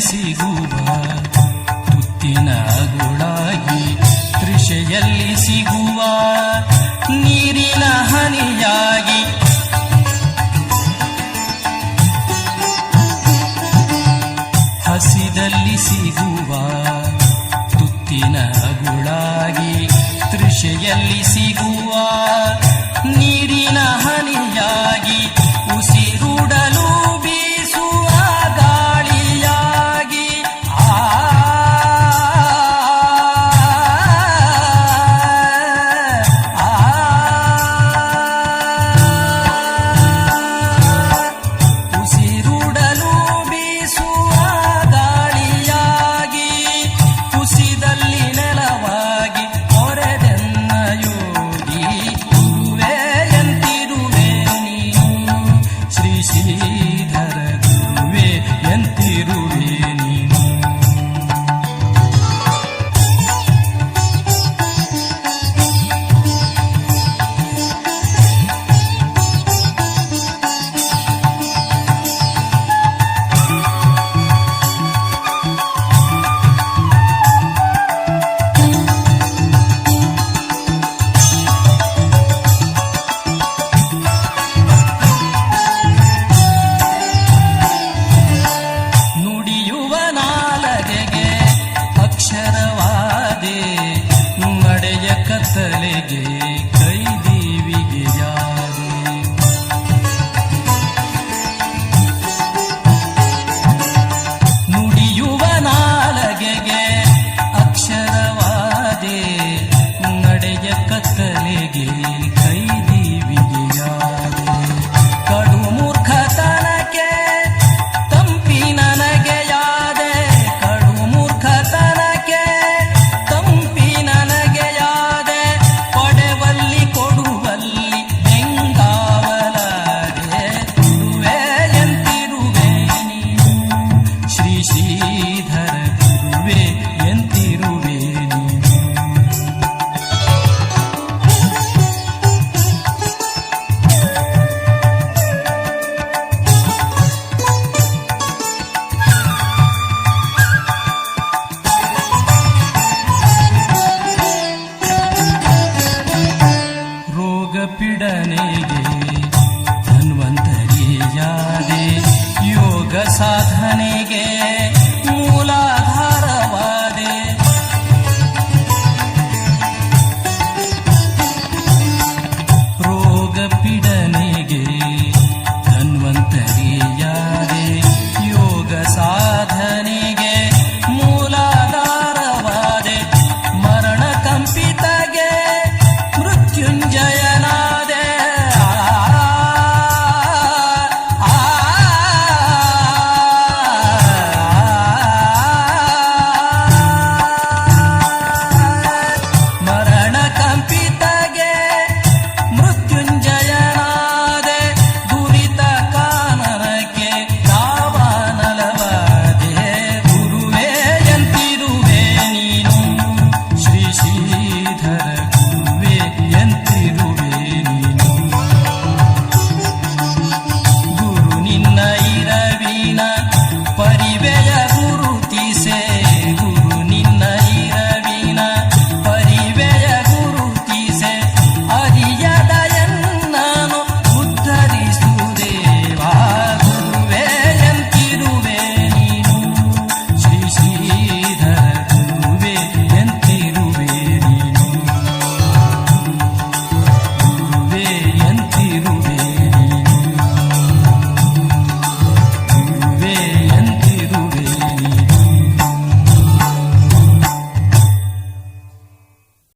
ಸಿಗುವ ತುತ್ತಿನ ಗುಳಾಗಿ ತೃಷೆಯಲ್ಲಿ ಸಿಗುವ ನೀರಿನ ಹನಿಯಾಗಿ ಹಸಿದಲ್ಲಿ ಸಿಗುವ ತುತ್ತಿನ ಗುಳಾಗಿ ತೃಷೆಯಲ್ಲಿ ಸಿಗುವ ನೀರಿನ ಹನಿಯಾಗಿ ಉಸಿರುಡಲು ಬೀಸುವ ಗಾಳಿಯಾಗಿ ಉಸಿರುಡಲು ಬೀಸುವ ಗಾಳಿಯಾಗಿ ಕುಸಿದಲ್ಲಿ ನೆಲವಾಗಿ ಹೊರೆದೆನ್ನ ಯೋಗಿ ಗುರುವೇ ಎಂತಿರುವೆ ನೀನು ಶ್ರೀ ಶ್ರೀಧರ ಗುರುವೇ ಎಂತಿರುವೆ ನೀನು. ನುಡಿಯುವ ನಾಲಗೆಗೆ ಅಕ್ಷರವಾದೆ ನಡೆಯ ಕತ್ತಲೆಗೆ ಕೈದೀವಿಗೆ ಯಾರೆ ನುಡಿಯುವ ನಾಲಗೆಗೆ ಅಕ್ಷರವಾದೆ ನಡೆಯ ಕತ್ತಲೆಗೆ ಕೈದೀವಿಗೆ ಯಾರೆ ಕಡು ಮೂರ್ಖತನಕ್ಕೆ ತಂಪಿ ನನಗೆ ಯಾದೆ ಕಡು ಮೂರ್ಖತನಕ್ಕೆ ತಂಪಿ ನನಗೆ ಯಾದೆ ಕೊಡೆವಲ್ಲಿ ಕೊಡುವಲ್ಲಿ ಬೆಂಗಾವಲಾದೆ ಗುರುವೇ ಎಂತಿರುವೆ ನೀನು ಶ್ರೀ ಶ್ರೀಧರ ಗುರುವೇ ಎಂತಿರುವೆ ನೀನು. ರೋಗ ಪೀಡನೆಗೆ